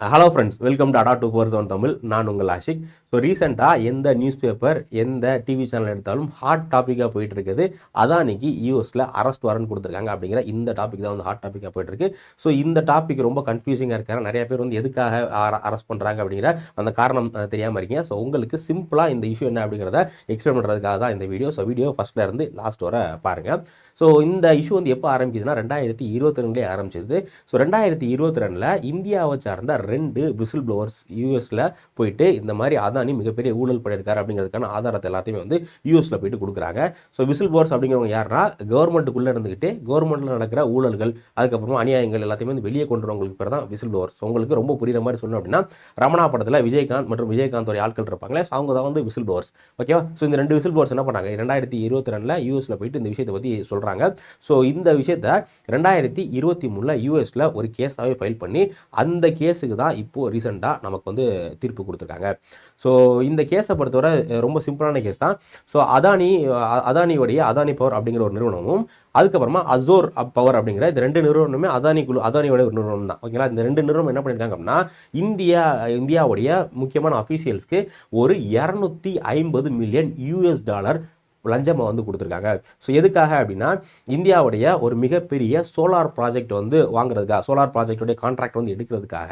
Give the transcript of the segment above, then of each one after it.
Hello friends, welcome to அடா 247 தமிழ். நான் உங்கள் ஆஷிக். ஸோ ரீசெண்டாக எந்த நியூஸ் பேப்பர் எந்த டிவி சேனல் எடுத்தாலும் ஹாட் டாப்பிக்காக போயிட்டு இருக்குது. அதானிக்கு யூஎஸில் அரெஸ்ட் வாரண்ட் கொடுத்துருக்காங்க அப்படிங்கிற இந்த டாபிக் தான் வந்து ஹாட் டாப்பிக்காக போயிட்டுருக்கு. ஸோ இந்த டாபிக் ரொம்ப கன்ஃபியூசிங்காக இருக்காங்க. நிறைய பேர் வந்து எதுக்காக அரெஸ்ட் பண்ணுறாங்க அப்படிங்கிற அந்த காரணம் தெரியாமல் இருக்கீங்க. ஸோ உங்களுக்கு சிம்பிளாக இந்த இஷ்யூ என்ன அப்படிங்கிறத எக்ஸ்பிளைன் பண்ணுறதுக்காக தான் இந்த வீடியோ. ஸோ வீடியோ ஃபஸ்ட்டில் இருந்து லாஸ்ட் வர பாருங்கள். ஸோ இந்த இஷ்யூ வந்து எப்போ ஆரம்பிக்குதுன்னா 2022 ஆரம்பிச்சது. ஸோ 2022 இந்தியாவை சார்ந்த 2 விசில் ப்ளோவர்ஸ் யூஎஸில் போயிட்டு இந்த மாதிரி அதானி மிகப்பெரிய ஊழல் பண்ணியிருக்காரு அப்படிங்கிறதுக்கான ஆதாரத்தை எல்லாத்தையுமே வந்து யூஎஸில் போயிட்டு கொடுக்குறாங்க. ஸோ விசில் ப்ளோவர்ஸ் அப்படிங்கிறவங்க யாருன்னா கவர்மெண்ட்டுக்குள்ளே இருந்துக்கிட்டு கவர்மெண்ட்டில் நடக்கிற ஊழல்கள் அதுக்கப்புறமா அநியாயங்கள் எல்லாத்தையுமே வந்து வெளியே கொண்டு வரவங்களுக்கு பேர் தான் விசில் ப்ளோவர்ஸ். உங்களுக்கு ரொம்ப புரியுற மாதிரி சொல்லணும் அப்படின்னா ரமணா படத்தில் விஜயகாந்த் மற்றும் விஜயகாந்தோடைய ஆட்கள் இருப்பாங்களே, அவங்க தான் வந்து விசில் ப்ளோவர்ஸ். ஓகேவா? ஸோ இந்த 2 விசில் ப்ளோவர்ஸ் என்ன பண்ணாங்க, 2022 யூஎஸில் போயிட்டு இந்த விஷயத்தை பற்றி சொல்கிறாங்க. ஸோ இந்த விஷயத்தை 2023 யூஎஸில் ஒரு கேஸாகவே ஃபைல் பண்ணி அந்த கேஸுக்கு தான் இப்போது ரீசெண்டாக நமக்கு வந்து தீர்ப்பு கொடுத்துருக்காங்க. ஸோ இந்த கேஸை பொறுத்தவரை ரொம்ப சிம்பிளான கேஸ் தான். ஸோ அதானியோடைய அதானி பவர் அப்படிங்கிற ஒரு நிறுவனமும் அதுக்கப்புறமா அசோர் பவர் அப்படிங்கிற இந்த 2 நிறுவனமே அதானியோட ஒரு நிறுவனம் தான். ஓகேங்களா? இந்த 2 நிறுவனம் என்ன பண்ணியிருக்காங்க அப்படின்னா இந்தியாவுடைய முக்கியமான அஃபீஷியல்ஸ்க்கு ஒரு $250 மில்லியன் லஞ்சமாக வந்து கொடுத்துருக்காங்க. ஸோ எதுக்காக அப்படின்னா இந்தியாவுடைய ஒரு மிகப்பெரிய சோலார் ப்ராஜெக்ட் வந்து வாங்குறதுக்காக, சோலார் ப்ராஜெக்டுடைய கான்ட்ராக்ட் வந்து எடுக்கிறதுக்காக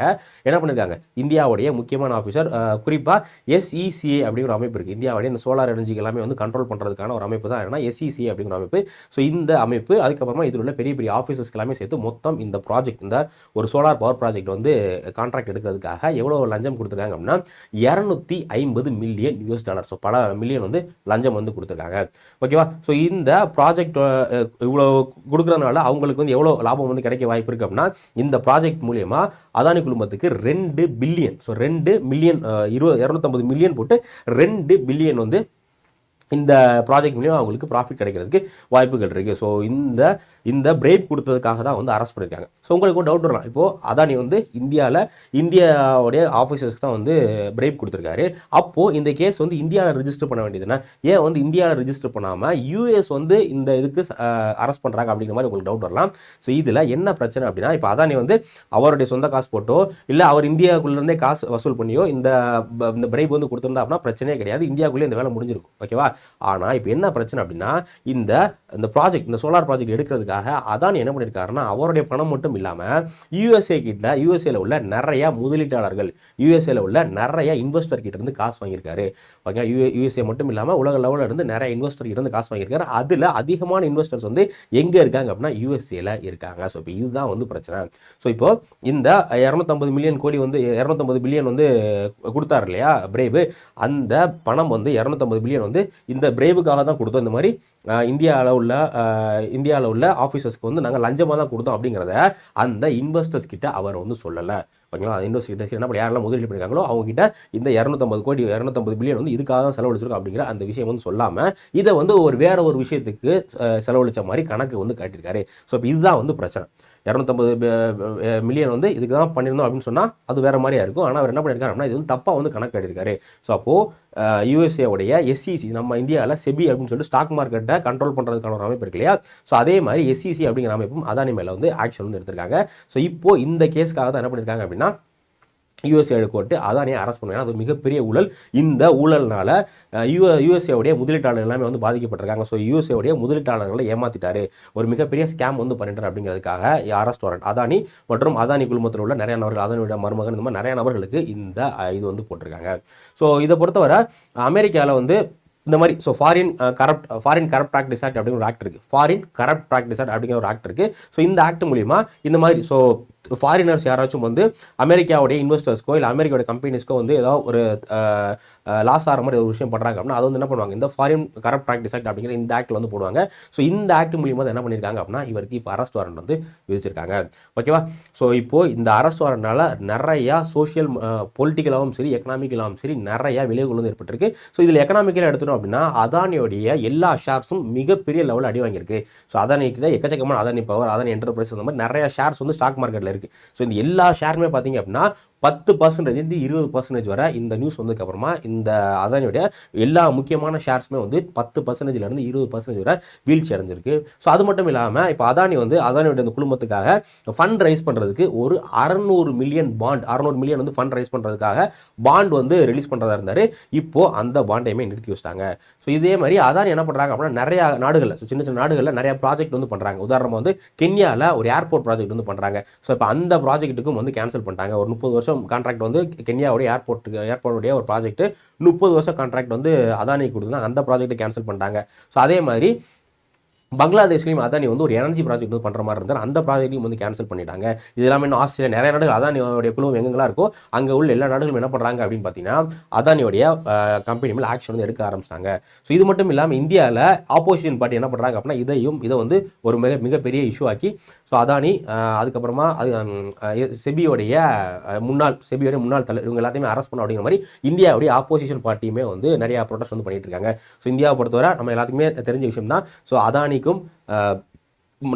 என்ன பண்ணியிருக்காங்க, இந்தியாவுடைய முக்கியமான ஆஃபீஸர் குறிப்பாக SECA அப்படிங்கிற ஒரு அமைப்பு இருக்குது. இந்தியாவுடைய இந்த சோலார் எனர்ஜிக்கு எல்லாமே வந்து கண்ட்ரோல் பண்ணுறதுக்கான ஒரு அமைப்பு தான் என்னன்னா SECA அப்படிங்கிற அமைப்பு. ஸோ இந்த அமைப்பு அதுக்கப்புறமா இதில் உள்ள பெரிய பெரிய ஆஃபீஸர்ஸ்க்கு எல்லாமே சேர்த்து மொத்தம் இந்த ப்ராஜெக்ட், இந்த ஒரு சோலார் பவர் ப்ராஜெக்ட் வந்து கான்ட்ராக்ட் எடுக்கிறதுக்காக எவ்வளோ லஞ்சம் கொடுத்துருக்காங்க அப்படின்னா $250 மில்லியன். ஸோ பல மில்லியன் வந்து லஞ்சம் வந்து கொடுத்துருக்காங்க. ஓகேவா? ஸோ இந்த ப்ராஜெக்ட் இவ்வளோ கொடுக்குறதுனால அவங்களுக்கு வந்து எவ்வளோ லாபம் வந்து கிடைக்க வாய்ப்பு இருக்குது அப்படின்னா இந்த ப்ராஜெக்ட் மூலயமா அதானி குழுமத்துக்கு 2 பில்லியன், ஸோ 2 மில்லியன் 250 மில்லியன் போட்டு 2 பில்லியன் வந்து இந்த ப்ராஜெக்ட் மூலியம் அவங்களுக்கு ப்ராஃபிட் கிடைக்கிறதுக்கு வாய்ப்புகள் இருக்குது. ஸோ இந்த பிரேக் கொடுத்ததுக்காக தான் வந்து அரெஸ்ட் பண்ணியிருக்காங்க. ஸோ உங்களுக்கு ஒரு டவுட் வரலாம், இப்போது அதானி வந்து இந்தியாவுடைய ஆஃபீஸர்ஸ்க்கு தான் வந்து பிரேக் கொடுத்துருக்காரு. அப்போது இந்த கேஸ் வந்து இந்தியாவில் ரிஜிஸ்டர் பண்ண வேண்டியதுன்னா ஏன் வந்து இந்தியாவில் ரிஜிஸ்டர் பண்ணாமல் யூஎஸ் வந்து இந்த இதுக்கு அரெஸ்ட் பண்ணுறாங்க அப்படிங்கிற மாதிரி உங்களுக்கு டவுட் வரலாம். ஸோ இதில் என்ன பிரச்சனை அப்படின்னா, இப்போ அதானி வந்து அவருடைய சொந்த காசு போட்டோ இல்லை அவர் இந்தியாவுக்குள்ளேருந்தே காசு வசூல் பண்ணியோ இந்த பிரேக் வந்து கொடுத்துருந்தா அப்படின்னா பிரச்சனையே கிடையாது, இந்தியாவுக்குள்ளே இந்த வேலை முடிஞ்சிருக்கும். ஓகேவா? ஆனால் இப்போ என்ன பிரச்சனை அப்படின்னா இந்த ப்ராஜெக்ட், இந்த சோலார் ப்ராஜெக்ட் எடுக்கிறதுக்காக அதானி என்ன பண்ணியிருக்காருன்னா அவருடைய பணம் மட்டும் இல்லாமல் யூஎஸ்ஏல உள்ள நிறைய முதலீட்டாளர்கள், யூஎஸ்ஏல உள்ள நிறைய இன்வெஸ்டர் கிட்ட இருந்து காசு வாங்கியிருக்காரு. ஓகே, யூஎஸ்ஏ மட்டும் இல்லாமல் உலக லெவலில் இருந்து நிறைய இன்வெஸ்டர் கிட்ட இருந்து காசு வாங்கியிருக்காரு. அதில் அதிகமான இன்வெஸ்டர்ஸ் வந்து எங்கே இருக்காங்க அப்படின்னா யூஎஸ்ஏல இருக்காங்க. ஸோ இப்போ இதுதான் வந்து பிரச்சனை. ஸோ இப்போ இந்த 250 மில்லியன் கோடி வந்து 250 பில்லியன் வந்து கொடுத்தாரு இல்லையா பிரேவ், அந்த பணம் வந்து 250 பில்லியன் வந்து இந்த பிரேவுக்காக தான் கொடுத்தோம். இந்த மாதிரி இந்தியாவில் உள்ள ஆஃபீஸர்ஸ்க்கு வந்து நாங்கள் லஞ்சமாக தான் கொடுத்தோம் அப்படிங்கிறத அந்த இன்வெஸ்டர்ஸ் கிட்ட அவர் வந்து சொல்லலை. ஓகேங்களா? இன்வெஸ்டர் கிட்ட என்ன யாரெல்லாம் முதலீடு பண்ணியிருக்காங்களோ அவங்க கிட்ட இந்த 250 பில்லியன் வந்து இதுக்காக தான் செலவழிச்சிருக்கோம் அப்படிங்கிற அந்த விஷயம் வந்து சொல்லாமல் இதை வந்து வேற ஒரு விஷயத்துக்கு செலவழிச்ச மாதிரி கணக்கு வந்து காட்டியிருக்காரு. ஸோ இப்போ இதுதான் வந்து பிரச்சனை. 250 மில்லியன் வந்து இதுக்கு தான் பண்ணியிருந்தோம் அப்படின்னு சொன்னால் அது வேறு மாதிரியாக இருக்கும். ஆனால் அவர் என்ன பண்ணியிருக்காரு அப்படின்னா இது வந்து தப்பாக வந்து கணக்கு காட்டியிருக்காரு. ஸோ அப்போது யூஎஸ்ஏவுடைய SEC, நம்ம இந்தியாவில் செபி அப்படின்னு சொல்லிட்டு ஸ்டாக் மார்க்கெட்டை கண்ட்ரோல் பண்ணுறதுக்கான ஒரு அமைப்பு இருக்கு இல்லையா, ஸோ அதே மாதிரி SEC அப்படிங்கிற அமைப்பும் அதானி மேலே வந்து ஆக்ஷன் வந்து எடுத்திருக்காங்க. ஸோ இப்போது இந்த கேஸ்க்காக தான் என்ன பண்ணியிருக்காங்க அப்படின்னா யூஎஸ்ஏ கோர்ட்டு அதானியை அரெஸ்ட் பண்ணுவாங்க. அது மிகப்பெரிய ஊழல். இந்த ஊழல்னால யூஎஸ்ஏவுடைய முதலீட்டாளர்கள் எல்லாமே வந்து பாதிக்கப்பட்டிருக்காங்க. ஸோ யூஎஸ்ஏவுடைய முதலீட்டாளர்களை ஏமாற்றிட்டாரு, ஒரு மிகப்பெரிய ஸ்கேம் வந்து பண்ணிட்டார் அப்படிங்கிறதுக்காக அரெஸ்ட் வாரண்ட் அதானி மற்றும் அதானி குழுமத்தில் உள்ள நிறைய நபர்கள், அதானியோட மருமகன், இந்த மாதிரி நிறைய நபர்களுக்கு இந்த இது வந்து போட்டிருக்காங்க. ஸோ இதை பொறுத்தவரை அமெரிக்காவில் வந்து இந்த மாதிரி ஃபாரின் கரப்ட் ப்ராக்டிஸ் ஆக்ட் அப்படிங்கிற ஒரு ஆக்ட் இருக்குது. ஃபாரின் கரப்ட் ப்ராக்டிஸ் ஆக்ட் அப்படிங்கிற ஒரு ஆக்ட் இருக்குது. ஸோ இந்த ஆக்ட் மூலிமா இந்த மாதிரி ஃபாரினர்ஸ் யாராச்சும் வந்து அமெரிக்காவுடைய இன்வெஸ்டர்ஸ்க்கோ இல்லை அமெரிக்காவுடைய கம்பெனிஸ்க்கோ வந்து ஏதாவது ஒரு லாஸ் ஆகிற மாதிரி ஒரு விஷயம் பண்ணுறாங்க அப்படின்னா அது வந்து என்ன பண்ணுவாங்க, இந்த ஃபாரின் கரப்ட் ப்ராக்டிஸ் ஆக்ட் அப்படிங்கிற இந்த ஆக்டில் வந்து போடுவாங்க. ஸோ இந்த ஆக்ட் மூலியமாக என்ன பண்ணியிருக்காங்க அப்படின்னா இவருக்கு இப்போ அரெஸ்ட் வாரண்ட் வந்து விதிச்சிருக்காங்க. ஓகேவா? ஸோ இப்போது இந்த அரெஸ்ட் வாரண்ட்னால நிறையா சோஷியல் பொலிட்டிக்கலாகவும் சரி எக்கனாமிக்கலாகவும் சரி நிறையா விளைவுகள் வந்து ஏற்பட்டிருக்கு. ஸோ இதில் எக்கனாமிக்கலாக எடுத்துட்டோம் அப்படின்னா அதானியோடைய எல்லா ஷேர்ஸும் மிகப்பெரிய லெவலில் அடி வாங்கியிருக்கு. ஸோ அதானி கிட்ட எக்கச்சக்கமான அதானி பவர், அதானி என்டர்பிரைஸ், அந்த மாதிரி நிறைய ஷேர்ஸ் வந்து ஸ்டாக் மார்க்கெட்டில் இருக்குது. ஸோ இந்த எல்லா ஷேருமே பார்த்தீங்க அப்படின்னா 10% 20% வரை இந்த நியூஸ் வந்ததுக்கப்புறமா இந்த அதானியோடைய எல்லா முக்கியமான ஷேர்ஸுமே வந்து 10%லேருந்து 20% வரை வீழ்ச்சி அடைஞ்சிருக்கு. ஸோ அது மட்டும் இல்லாமல் இப்போ அதானி வந்து அதானியோட இந்த குழுமத்துக்காக ஃபண்ட் ரைஸ் பண்ணுறதுக்கு ஒரு 600 மில்லியன் பாண்ட் 600 மில்லியன் வந்து ஃபண்ட் ரைஸ் பண்ணுறதுக்காக பாண்ட் வந்து ரிலீஸ் பண்ணுறதா இருந்தார். இப்போது அந்த பாண்டையுமே நிறுத்தி வச்சிட்டாங்க. ஸோ இதே மாதிரி அதானி என்ன பண்ணுறாங்க அப்படின்னா நிறையா நாடுகளில் சின்ன சின்ன நாடுகளில் நிறையா ப்ராஜெக்ட் வந்து பண்ணுறாங்க. உதாரணமாக வந்து கென்யாவில் ஒரு ஏர்போர்ட் ப்ராஜெக்ட் வந்து பண்ணுறாங்க. ஸோ இப்போ அந்த ப்ராஜெக்ட்டுக்கும் வந்து கேன்சல் பண்ணிட்டாங்க. ஒரு 30 வருஷம் கான்ட்ராக்ட் வந்து கென்யாவுடைய ஏர்போர்ட்டுடைய ஒரு ப்ராஜெக்ட் 30 வருஷம் கான்ட்ராக்ட் வந்து அதானி கொடுத்துருந்தாங்க. அந்த ப்ராஜெக்ட்டை கேன்சல் பண்ணிட்டாங்க. ஸோ அதே மாதிரி பங்களாதேஷ்லையும் அதானி வந்து ஒரு எனர்ஜி ப்ராஜெக்ட் வந்து பண்ணுற மாதிரி இருந்தால் அந்த ப்ராஜெக்ட்டையும் வந்து கேன்சல் பண்ணிட்டாங்க. இது எல்லாமே இன்னும் ஆஸ்திரேலியா நிறைய நாடுகள் அதானியோடைய குழுமம் எங்கெல்லாம் இருக்கோ அங்கே உள்ள எல்லா நாடுகளும் என்ன பண்ணுறாங்க அப்படின்னு பார்த்தீங்கன்னா அதானியோடைய கம்பெனி மேலே ஆக்ஷன் வந்து எடுக்க ஆரம்பிச்சிட்டாங்க. ஸோ இது மட்டும் இல்லாமல் இந்தியாவில் ஆப்போசிஷன் பார்ட்டி என்ன பண்ணுறாங்க அப்படின்னா இதை வந்து ஒரு மிகப்பெரிய இஷ்யூ ஆக்கி ஸோ அதானி அதுக்கப்புறமா செபியோடைய முன்னாள் தலைவர் இவங்க எல்லாத்தையுமே அரெஸ்ட் பண்ண அப்படிங்கிற மாதிரி இந்தியாவுடைய ஆப்போசிஷன் பார்ட்டியுமே வந்து நிறையா ப்ரொடெஸ்ட் வந்து பண்ணிட்டு இருக்காங்க. ஸோ இந்தியாவை பொறுத்தவரை நம்ம எல்லாத்துக்குமே தெரிஞ்ச விஷயம் தான். ஸோ அதானிக்கும்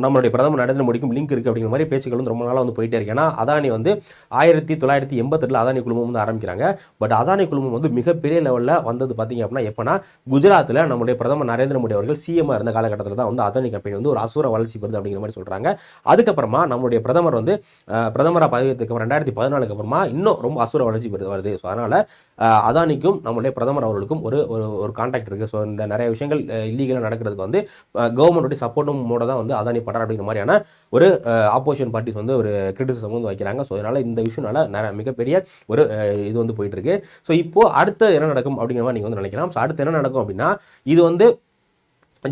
நம்மளுடைய பிரதமர் நரேந்திர மோடிக்கும் லிங்க் இருக்குது அப்படிங்கிற மாதிரி பேச்சுக்கள் வந்து ரொம்ப நாளாக வந்து போயிட்டே இருக்கு. ஏன்னா அதானி வந்து 1988 அதானி குழுமம் வந்து ஆரம்பிக்கிறாங்க. பட் அதானி குழுமம் வந்து மிகப்பெரிய லெவலில் வந்தது பார்த்தீங்க அப்படின்னா எப்போனா குஜராத்தில் நம்மளுடைய பிரதமர் நரேந்திர மோடி அவர்கள் சிஎம் இருந்த காலகட்டத்தில் தான் வந்து அதானி கம்பெனி வந்து ஒரு அசுர வளர்ச்சி பெறுது அப்படிங்கிற மாதிரி சொல்கிறாங்க. அதுக்கப்புறமா நம்மளுடைய பிரதமர் வந்து பிரதமராக பதவியேற்றதுக்கு 2014 அப்புறமா இன்னும் ரொம்ப அசுர வளர்ச்சி வருது. ஸோ அதனால் அதானிக்கும் நம்மளுடைய பிரதமர் அவர்களுக்கும் ஒரு கான்டாக்ட் இருக்குது. ஸோ இந்த நிறைய விஷயங்கள் இல்லீகலாக நடக்கிறதுக்கு வந்து கவர்மெண்ட்டுடைய சப்போர்ட்டும் மூட தான் வந்து அதானி பண்ணுற அப்படிங்கிற மாதிரியான ஒரு ஆப்போசிஷன் பார்ட்டிஸ் வந்து ஒரு கிரிட்டிசிசம் வந்து வைக்கிறாங்க. ஸோ அதனால் இந்த விஷயம்னால மிகப்பெரிய ஒரு இது வந்து போயிட்டு இருக்கு. ஸோ இப்போது அடுத்து என்ன நடக்கும் அப்படிங்கிற மாதிரி நீங்கள் வந்து நினைக்கலாம். ஸோ அடுத்து என்ன நடக்கும் அப்படின்னா இது வந்து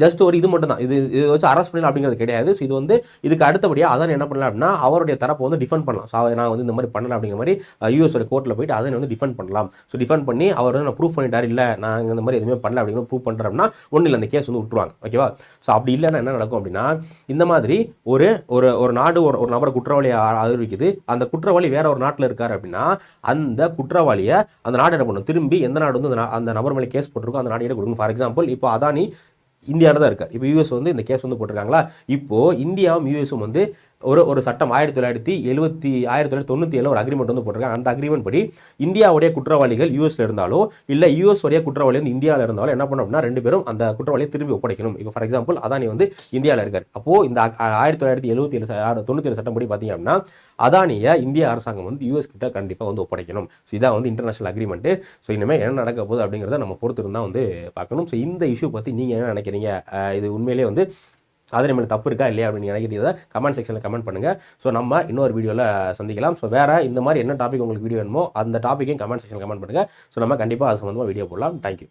ஜஸ்ட் ஒரு இது மட்டும் தான். இது வச்சு அரெஸ்ட் பண்ணலாம் அப்படிங்கிறது கிடையாது. ஸோ இது வந்து இதுக்கு அடுத்தபடியாக அதானி என்ன பண்ணலாம் அப்படின்னா அவருடைய தரப்பை வந்து டிஃபெண்ட் பண்ணலாம். ஸோ நான் வந்து இந்த மாதிரி பண்ணலாம் அப்படிங்கிற மாதிரி யூஎஸோட கோர்ட்டில் போயிட்டு அதானி வந்து டிஃபெண்ட் பண்ணலாம். ஸோ டிஃபெண்ட் பண்ணி அவர் வந்து நான் ப்ரூவ் பண்ணிட்டார், இல்லை நான் இந்த மாதிரி எதுவுமே பண்ணல அப்படிங்கிற ப்ரூவ் பண்ணுறேன்னா ஒன்றும் இல்லை, அந்த கேஸ் வந்து விட்டுருவாங்க. ஓகேவா? ஸோ அப்படி இல்லைன்னா என்ன நடக்கும் அப்படின்னா இந்த மாதிரி ஒரு நாடு ஒரு நபரை குற்றவாளியை அறிவிக்குது. அந்த குற்றவாளி வேற ஒரு நாட்டில் இருக்கார் அப்படின்னா அந்த குற்றவாளியை அந்த நாடு என்ன பண்ணும், திரும்பி எந்த நாடு வந்து அந்த நபர் மேலே கேஸ் போட்டிருக்கோ அந்த நாடு கொடுக்கணும். ஃபார் எக்ஸாம்பிள் இப்போ அதானி இந்தியாவில் தான் இருக்கார். இப்போ யூஎஸ் வந்து இந்த கேஸ் வந்து போட்டிருக்காங்களா, இப்போது இந்தியாவும் யூஎஸும் வந்து ஒரு சட்டம் 1997 ஒரு அக்ரிமெண்ட் வந்து போட்டிருக்காங்க. அந்த அக்ரிமெண்ட் படி இந்தியாவுடைய குற்றவாளிகள் யூஎஸ்ல இருந்தாலோ இல்லை யூஎஸ் உடைய குற்றவாளி வந்து இந்தியாவில் இருந்தாலும் என்ன பண்ணணும் அப்படின்னா ரெண்டு பேரும் அந்த குற்றவாளியை திரும்பி ஒப்படைக்கணும். இப்போ ஃபார் எக்ஸாம்பிள் அதானி வந்து இந்தியாவில் இருக்கார். அப்போது இந்த 1997 சட்டம் படி பார்த்தீங்க அப்படின்னா அதானியை இந்திய அரசாங்கம் வந்து யூஎஸ் கிட்ட கண்டிப்பாக வந்து ஒப்படைக்கணும். ஸோ இதான் வந்து இன்டர்நேஷனல் அக்ரிமெண்ட்டு. ஸோ இனிமேல் என்ன நடக்க போகுது அப்படிங்கிறத நம்ம பொறுத்து இருந்தால் வந்து பார்க்கணும். ஸோ இந்த இஷ்யூ பற்றி நீங்கள் என்ன நினைக்கிறீங்க? இது உண்மையிலேயே வந்து அது நம்மளுக்கு தப்பு இருக்கா இல்லையா அப்படின்னு நினைக்கிறீங்க கமெண்ட் செக்ஷனில் கமெண்ட் பண்ணுங்கள். ஸோ நம்ம இன்னொரு வீடியோவில் சந்திக்கலாம். ஸோ வேறு இந்த மாதிரி என்ன டாபிக் உங்களுக்கு வீடியோ வேணுமோ அந்த டாப்பிக்கையும் கமெண்ட் செக்ஷனில் கமெண்ட் பண்ணுங்கள். ஸோ நம்ம கண்டிப்பாக அது சம்மந்தமாக வீடியோ போடலாம். தேங்க்யூ.